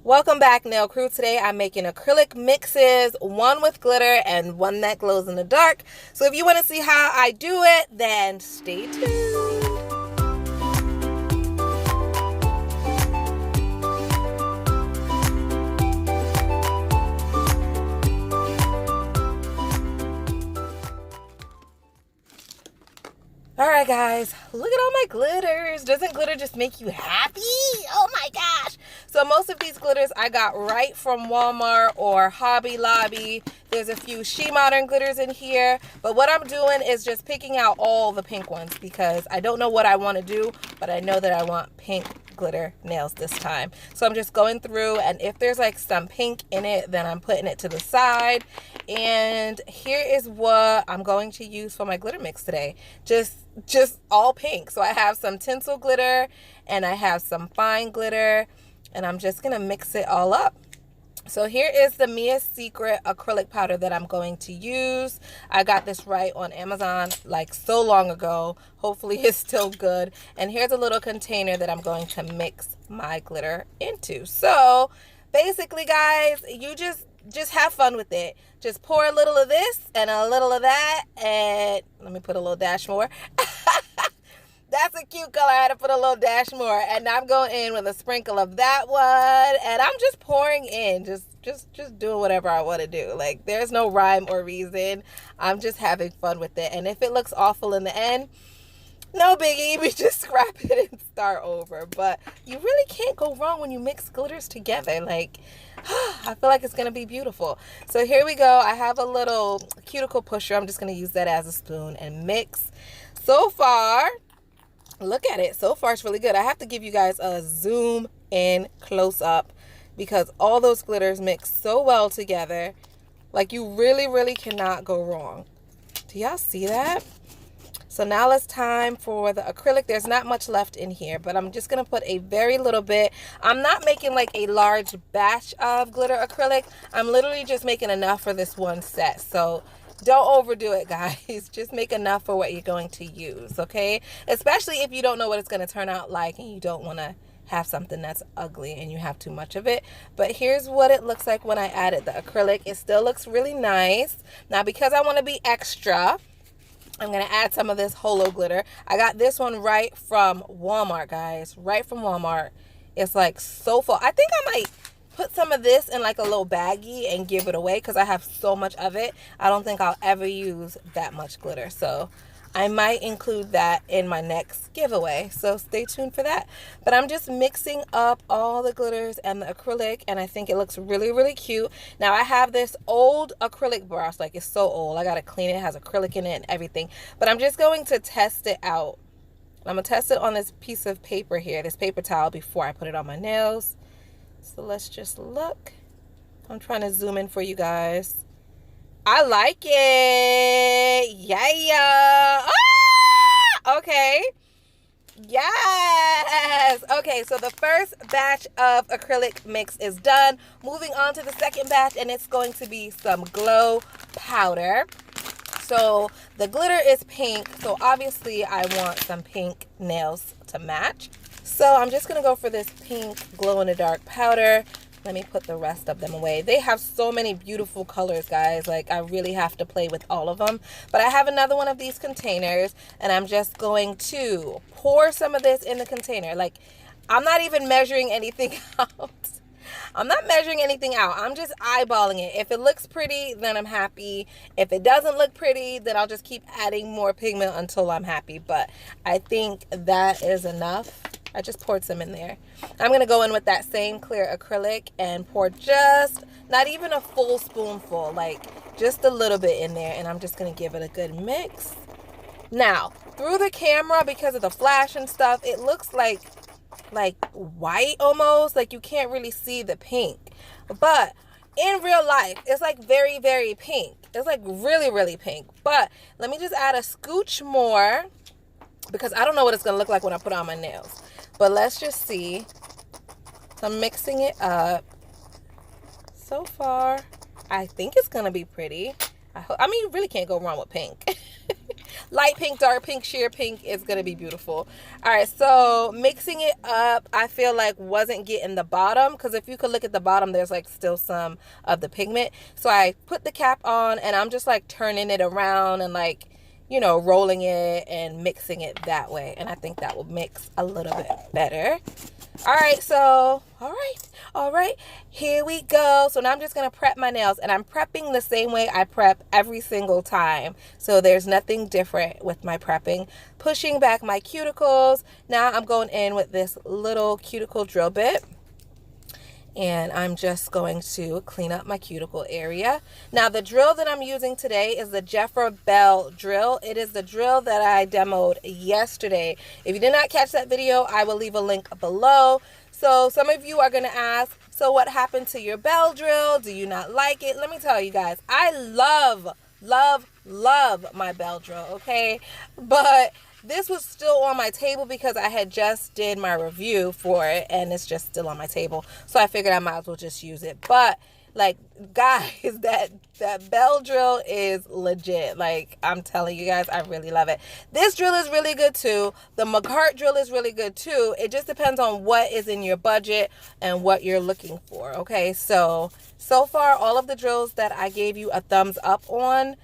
Welcome back, nail crew. Today I'm making acrylic mixes, one with glitter and one that glows in the dark. So if you want to see how I do it, then stay tuned. Alright guys, look at all my glitters. Doesn't glitter just make you happy? Oh my gosh. So most of these glitters I got right from Walmart or Hobby Lobby. There's a few She Modern glitters in here. But what I'm doing is just picking out all the pink ones because I don't know what I want to do, but I know that I want pink glitter nails this time. So I'm just going through, and if there's like some pink in it, then I'm putting it to the side. And here is what I'm going to use for my glitter mix today. Just all pink. So I have some tinsel glitter and I have some fine glitter, and I'm just gonna mix it all up. So here is the Mia's Secret acrylic powder that I'm going to use. I got this right on Amazon like so long ago. Hopefully it's still good. And here's a little container that I'm going to mix my glitter into. So basically guys, you just have fun with it. Just pour a little of this and a little of that, and let me put a little dash more. That's a cute color. I had to put a little dash more, and I'm going in with a sprinkle of that one, and I'm just pouring in, just doing whatever I want to do. Like, there's no rhyme or reason. I'm just having fun with it, and if it looks awful in the end, no biggie, we just scrap it and start over. But you really can't go wrong when you mix glitters together. Like, I feel like it's going to be beautiful. So here we go. I have a little cuticle pusher. I'm just going to use that as a spoon and mix. So far, look at it. So far, it's really good. I have to give you guys a zoom in close up because all those glitters mix so well together. Like, you really cannot go wrong. Do y'all see that? So now it's time for the acrylic. There's not much left in here, but I'm just going to put a very little bit. I'm not making like a large batch of glitter acrylic. I'm literally just making enough for this one set. So don't overdo it, guys. Just make enough for what you're going to use, okay? Especially if you don't know what it's going to turn out like and you don't want to have something that's ugly and you have too much of it. But here's what it looks like when I added the acrylic. It still looks really nice. Now, because I want to be extra, I'm going to add some of this Holo Glitter. I got this one right from Walmart, guys. Right from Walmart. It's like so full. I think I might put some of this in like a little baggie and give it away because I have so much of it. I don't think I'll ever use that much glitter. So I might include that in my next giveaway. So stay tuned for that. But I'm just mixing up all the glitters and the acrylic, and I think it looks really cute. Now I have this old acrylic brush. Like, it's so old. I got to clean it. It has acrylic in it and everything. But I'm just going to test it out. I'm going to test it on this piece of paper here, this paper towel, before I put it on my nails. So let's just look. I'm trying to zoom in for you guys. I like it. Yeah. Ah! Okay. Yes. Okay, so the first batch of acrylic mix is done. Moving on to the second batch, and it's going to be some glow powder. So the glitter is pink, so obviously I want some pink nails to match. So I'm just going to go for this pink glow-in-the-dark powder. Let me put the rest of them away. They have so many beautiful colors, guys. Like, I really have to play with all of them. But I have another one of these containers, and I'm just going to pour some of this in the container. Like, I'm not even measuring anything out. I'm not measuring anything out. I'm just eyeballing it. If it looks pretty, then I'm happy. If it doesn't look pretty, then I'll just keep adding more pigment until I'm happy. But I think that is enough. I just poured some in there. I'm going to go in with that same clear acrylic and pour just, not even a full spoonful, like just a little bit in there. And I'm just going to give it a good mix. Now, through the camera, because of the flash and stuff, it looks like white almost. Like, you can't really see the pink. But in real life, it's like very pink. It's like really pink. But let me just add a scooch more because I don't know what it's going to look like when I put it on my nails. But let's just see. So I'm mixing it up. So far, I think it's going to be pretty. I mean, you really can't go wrong with pink. light pink, dark pink, sheer pink is going to be beautiful. All right, so mixing it up, I feel like wasn't getting the bottom, because if you could look at the bottom, there's like still some of the pigment. So I put the cap on and I'm just like turning it around and like, you know, rolling it and mixing it that way. And I think that will mix a little bit better. All right, so, all right, here we go. So now I'm just going to prep my nails, and I'm prepping the same way I prep every single time. So there's nothing different with my prepping. Pushing back my cuticles. Now I'm going in with this little cuticle drill bit. And I'm just going to clean up my cuticle area. Now, the drill that I'm using today is the Jefferbell drill. It is the drill that I demoed yesterday. If you did not catch that video, I will leave a link below. So some of you are going to ask, so what happened to your bell drill? Do you not like it? Let me tell you guys, I love my bell drill, okay? But this was still on my table because I had just did my review for it, and it's just still on my table. So I figured I might as well just use it. But like, guys, that bell drill is legit. Like, I'm telling you guys, I really love it. This drill is really good too. The McCart drill is really good too. It just depends on what is in your budget and what you're looking for. Okay, so far all of the drills that I gave you a thumbs up on,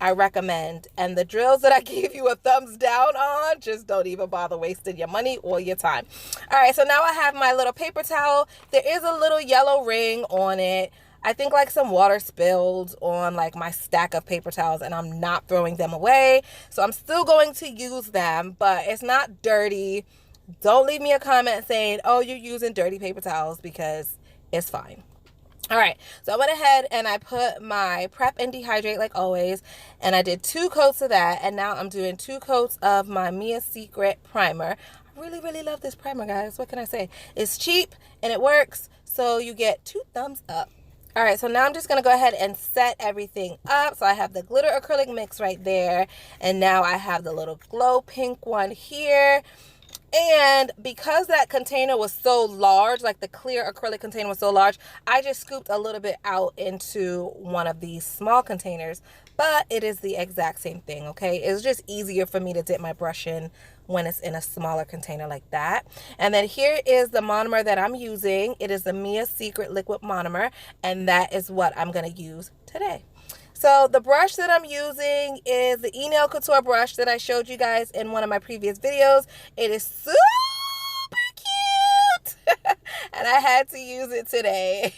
I recommend. And the drills that I gave you a thumbs down on, just don't even bother wasting your money or your time. All right, so now I have my little paper towel. There is a little yellow ring on it. I think like some water spilled on like my stack of paper towels, and I'm not throwing them away. So I'm still going to use them, but it's not dirty. Don't leave me a comment saying, oh, you're using dirty paper towels, because it's fine. All right, so I went ahead and I put my prep and dehydrate like always, and I did 2 coats of that, and now I'm doing 2 coats of my Mia Secret primer. I really love this primer, guys. What can I say? It's cheap and it works, so you get 2 thumbs up. All right, so now I'm just going to go ahead and set everything up. So I have the glitter acrylic mix right there, and now I have the little glow pink one here. And because that container was so large, like the clear acrylic container was so large, I just scooped a little bit out into one of these small containers. But it is the exact same thing, okay? It's just easier for me to dip my brush in when it's in a smaller container like that. And then here is the monomer that I'm using. It is the Mia Secret Liquid Monomer, and that is what I'm going to use today. So the brush that I'm using is the E-Nail Couture brush that I showed you guys in one of my previous videos. It is super cute. And I had to use it today.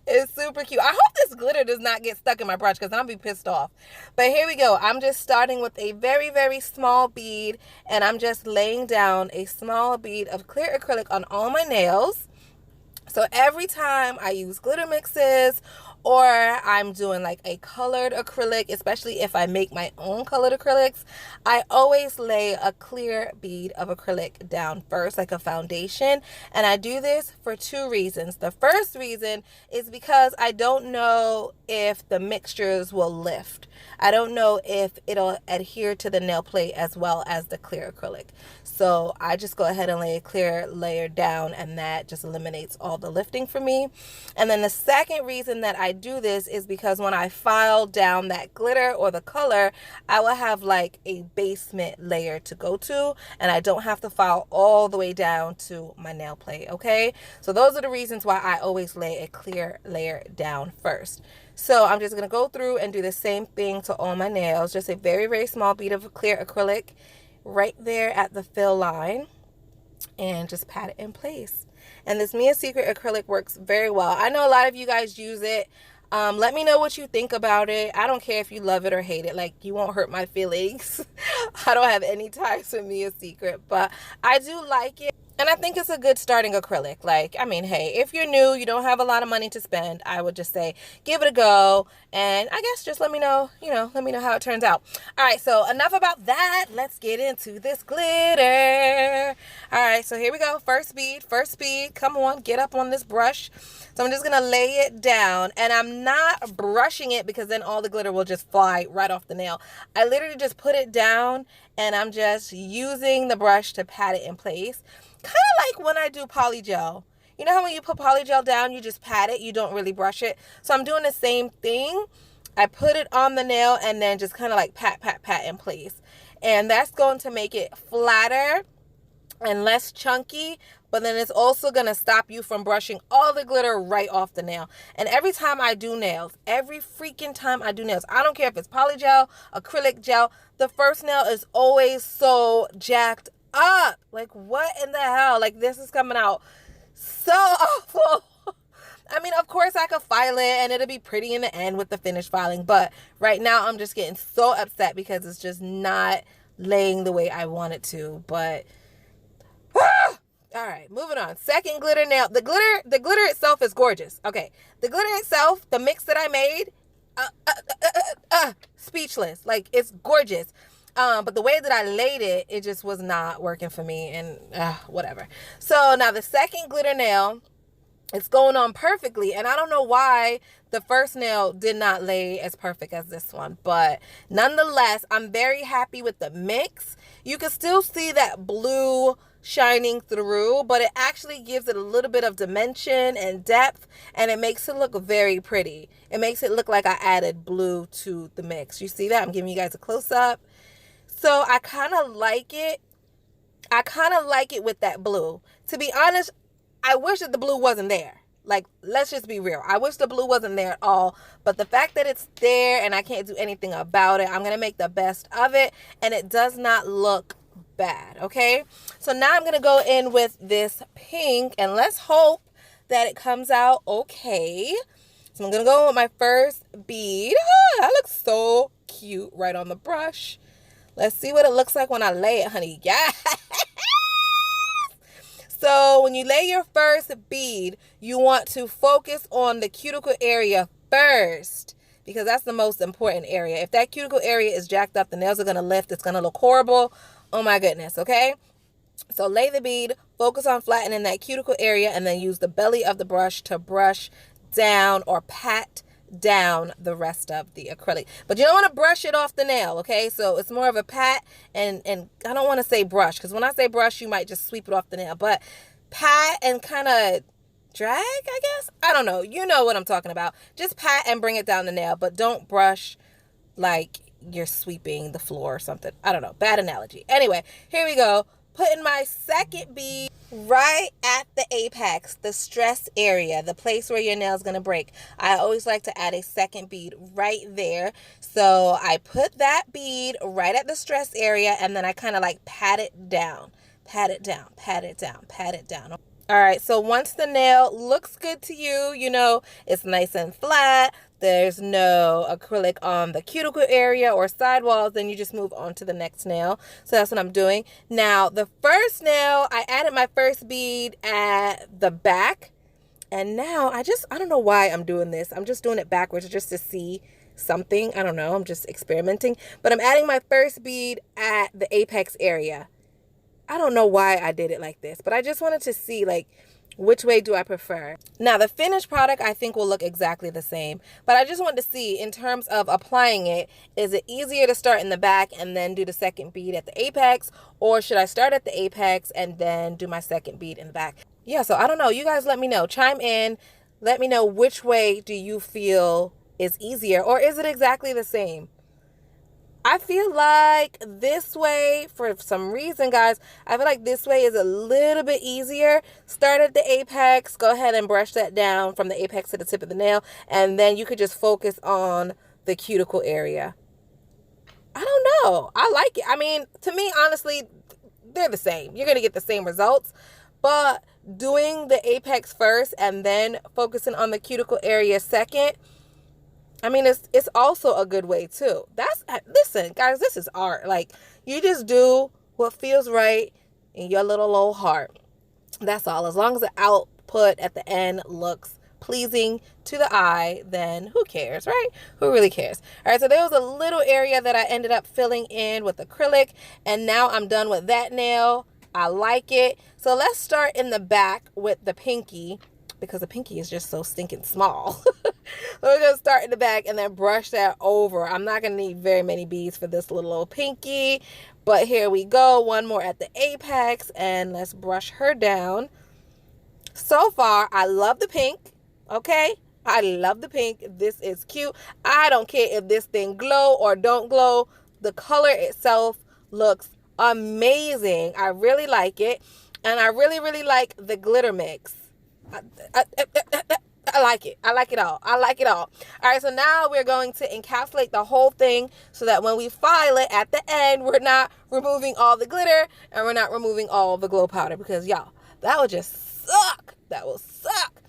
It's super cute. I hope this glitter does not get stuck in my brush, because I'll be pissed off. But here we go. I'm just starting with a very small bead, and I'm just laying down a small bead of clear acrylic on all my nails. So every time I use glitter mixes, or I'm doing like a colored acrylic, especially if I make my own colored acrylics, I always lay a clear bead of acrylic down first, like a foundation. And I do this for 2 reasons. The first reason is because I don't know if the mixtures will lift. I don't know if it'll adhere to the nail plate as well as the clear acrylic. So I just go ahead and lay a clear layer down, and that just eliminates all the lifting for me. And then the second reason that I do this is because when I file down that glitter or the color, I will have like a basement layer to go to, and I don't have to file all the way down to my nail plate, okay? So those are the reasons why I always lay a clear layer down first. So I'm just going to go through and do the same thing to all my nails. Just a very small bead of clear acrylic right there at the fill line, and just pat it in place. And this Mia Secret acrylic works very well. I know a lot of you guys use it. Let me know what you think about it. I don't care if you love it or hate it. Like, you won't hurt my feelings. I don't have any ties with Mia Secret, but I do like it. And I think it's a good starting acrylic. Like, I mean, hey, if you're new, you don't have a lot of money to spend, I would just say, give it a go. And I guess just let me know, let me know how it turns out. All right, so enough about that. Let's get into this glitter. All right, so here we go. First bead. Come on, get up on this brush. So I'm just going to lay it down. And I'm not brushing it, because then all the glitter will just fly right off the nail. I literally just put it down, and I'm just using the brush to pat it in place. Kind of like when I do polygel. You know how when you put polygel down, you just pat it, you don't really brush it? So I'm doing the same thing. I put it on the nail and then just kind of like pat in place. and that's going to make it flatter and less chunky, but then it's also going to stop you from brushing all the glitter right off the nail. And every time I do nails, every freaking time I do nails, I don't care if it's polygel, acrylic gel, the first nail is always so jacked up. Like, what in the hell? Like, this is coming out so awful. I mean, of course I could file it and it'll be pretty in the end with the finished filing, but right now I'm just getting so upset because it's just not laying the way I want it to. But all right, moving on. Second glitter nail. The glitter itself is gorgeous. Okay, the glitter itself, the mix that I made, speechless. Like, it's gorgeous. But the way that I laid it, it just was not working for me, and whatever. So now the second glitter nail, it's going on perfectly, and I don't know why the first nail did not lay as perfect as this one, but nonetheless, I'm very happy with the mix. You can still see that blue shining through, but it actually gives it a little bit of dimension and depth, and it makes it look very pretty. It makes it look like I added blue to the mix. You see that? I'm giving you guys a close-up. So I kind of like it. I kind of like it with that blue. To be honest, I wish that the blue wasn't there. Like, let's just be real. I wish the blue wasn't there at all. But the fact that it's there and I can't do anything about it, I'm going to make the best of it. And it does not look bad, okay? So now I'm going to go in with this pink, and let's hope that it comes out okay. So I'm going to go with my first bead. That looks so cute right on the brush. Let's see what it looks like when I lay it, honey. Yeah. So when you lay your first bead, you want to focus on the cuticle area first, because that's the most important area. If that cuticle area is jacked up, the nails are going to lift. It's going to look horrible. Oh my goodness, okay? So lay the bead, focus on flattening that cuticle area, and then use the belly of the brush to brush down or pat down the rest of the acrylic. But you don't want to brush it off the nail, okay? So it's more of a pat, and I don't want to say brush, because when I say brush, you might just sweep it off the nail. But pat and kind of drag, I guess? I don't know. You know what I'm talking about. Just pat and bring it down the nail, but don't brush like you're sweeping the floor or something. I don't know. Bad analogy. Anyway, here we go. Putting my second bead right at the apex, the stress area, the place where your nail is going to break. I always like to add a second bead right there. So I put that bead right at the stress area, and then I kind of like pat it down, pat it down, pat it down, pat it down. All right, so once the nail looks good to you, you know, it's nice and flat, there's no acrylic on the cuticle area or sidewalls, then you just move on to the next nail. So that's what I'm doing. Now, the first nail, I added my first bead at the back. And now I don't know why I'm doing this. I'm just doing it backwards just to see something. I don't know. I'm just experimenting. But I'm adding my first bead at the apex area. I don't know why I did it like this, but I just wanted to see, like, which way do I prefer? Now, the finished product I think will look exactly the same, but I just wanted to see in terms of applying it, is it easier to start in the back and then do the second bead at the apex, or should I start at the apex and then do my second bead in the back? Yeah, so I don't know. You guys let me know. Chime in. Let me know which way do you feel is easier, or is it exactly the same? I feel like this way, for some reason, guys, I feel like this way is a little bit easier. Start at the apex, go ahead and brush that down from the apex to the tip of the nail, and then you could just focus on the cuticle area. I don't know. I like it. I mean, to me, honestly, they're the same. You're going to get the same results, but doing the apex first and then focusing on the cuticle area second, I mean, it's also a good way too. Listen, guys, this is art. Like, you just do what feels right in your little old heart. That's all. As long as the output at the end looks pleasing to the eye, then who cares, right? Who really cares? All right, so there was a little area that I ended up filling in with acrylic, and now I'm done with that nail. I like it. So let's start in the back with the pinky, because the pinky is just so stinking small. We're going to start in the back and then brush that over. I'm not going to need very many beads for this little old pinky, but here we go. One more at the apex, and let's brush her down. So far, I love the pink, okay? I love the pink. This is cute. I don't care if this thing glow or don't glow. The color itself looks amazing. I really like it. And I really, really like the glitter mix. I like it. I like it all. I like it all. All right, so now we're going to encapsulate the whole thing so that when we file it at the end, we're not removing all the glitter and we're not removing all the glow powder, because y'all, that would just suck. That will suck.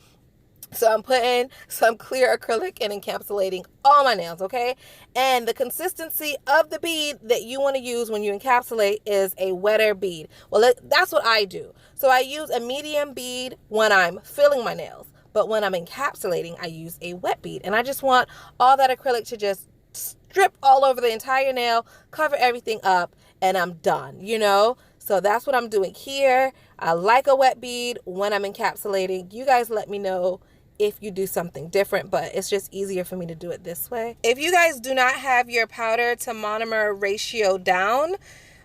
So I'm putting some clear acrylic and encapsulating all my nails, okay? And the consistency of the bead that you want to use when you encapsulate is a wetter bead. Well, that's what I do. So I use a medium bead when I'm filling my nails. But when I'm encapsulating, I use a wet bead. And I just want all that acrylic to just strip all over the entire nail, cover everything up, and I'm done, you know? So that's what I'm doing here. I like a wet bead when I'm encapsulating. You guys let me know if you do something different, but it's just easier for me to do it this way. If you guys do not have your powder to monomer ratio down,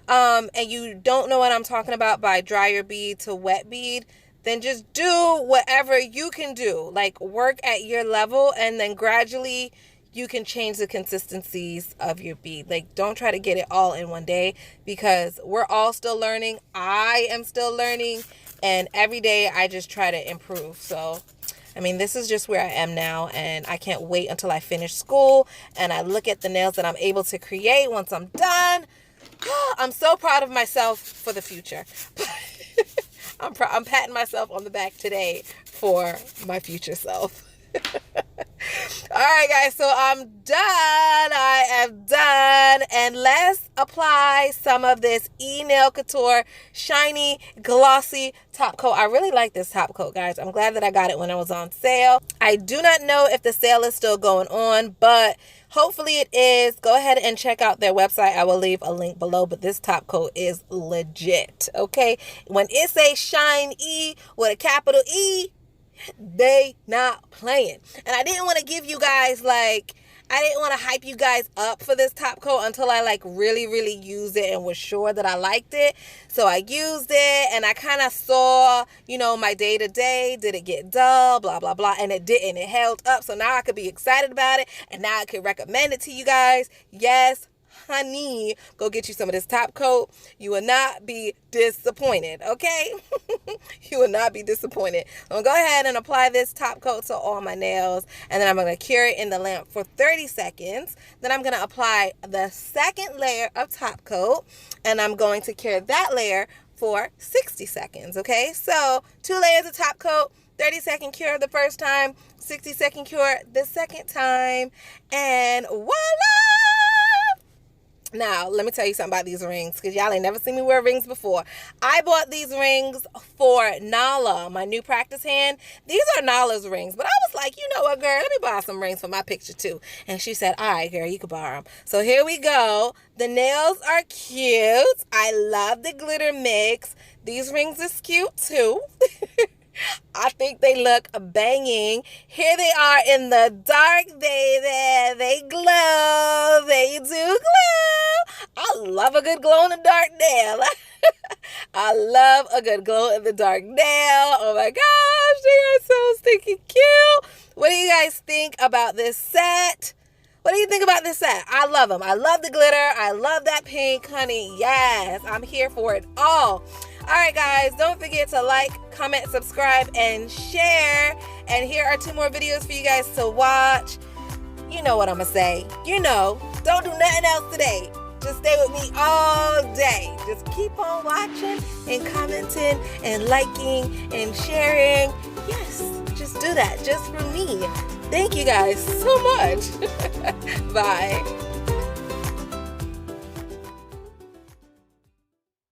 and you don't know what I'm talking about by dryer bead to wet bead, then just do whatever you can do. Like, work at your level, and then gradually you can change the consistencies of your bead. Like, don't try to get it all in one day, because we're all still learning. I am still learning, and every day I just try to improve. So, I mean, this is just where I am now, and I can't wait until I finish school and I look at the nails that I'm able to create once I'm done. I'm so proud of myself for the future. I'm patting myself on the back today for my future self. All right, guys, so I'm done. I am done. And let's apply some of this E-Nail Couture Shiny Glossy Top Coat. I really like this top coat, guys. I'm glad that I got it when it was on sale. I do not know if the sale is still going on, but hopefully it is. Go ahead and check out their website. I will leave a link below, but this top coat is legit, okay? When it says Shine E with a capital E, they not playing. And I didn't want to give you guys, like, I didn't want to hype you guys up for this top coat until I like really used it and was sure that I liked it. So I used it and I kind of saw, you know, my day to day, did it get dull, blah blah blah, and it didn't. It held up, so now I could be excited about it, and now I could recommend it to you guys. Yes, honey, go get you some of this top coat. You will not be disappointed, okay? You will not be disappointed. I'm going to go ahead and apply this top coat to all my nails, and then I'm going to cure it in the lamp for 30 seconds. Then I'm going to apply the second layer of top coat, and I'm going to cure that layer for 60 seconds, okay? So 2 layers of top coat, 30-second cure the first time, 60-second cure the second time, and voila! Now, let me tell you something about these rings, because y'all ain't never seen me wear rings before. I bought these rings for Nala, my new practice hand. These are Nala's rings, but I was like, you know what, girl, let me buy some rings for my picture, too. And she said, all right, girl, you can borrow them. So here we go. The nails are cute. I love the glitter mix. These rings is cute, too. I think they look banging. Here they are in the dark, baby. They glow. They do glow. I love a good glow in the dark nail. I love a good glow in the dark nail. Oh my gosh, they are so stinking cute. What do you guys think about this set? What do you think about this set? I love them. I love the glitter. I love that pink, honey. Yes, I'm here for it all. All right, guys, don't forget to like, comment, subscribe, and share. And here are 2 more videos for you guys to watch. You know what I'm going to say. You know, don't do nothing else today. Just stay with me all day. Just keep on watching and commenting and liking and sharing. Yes, just do that just for me. Thank you guys so much. Bye.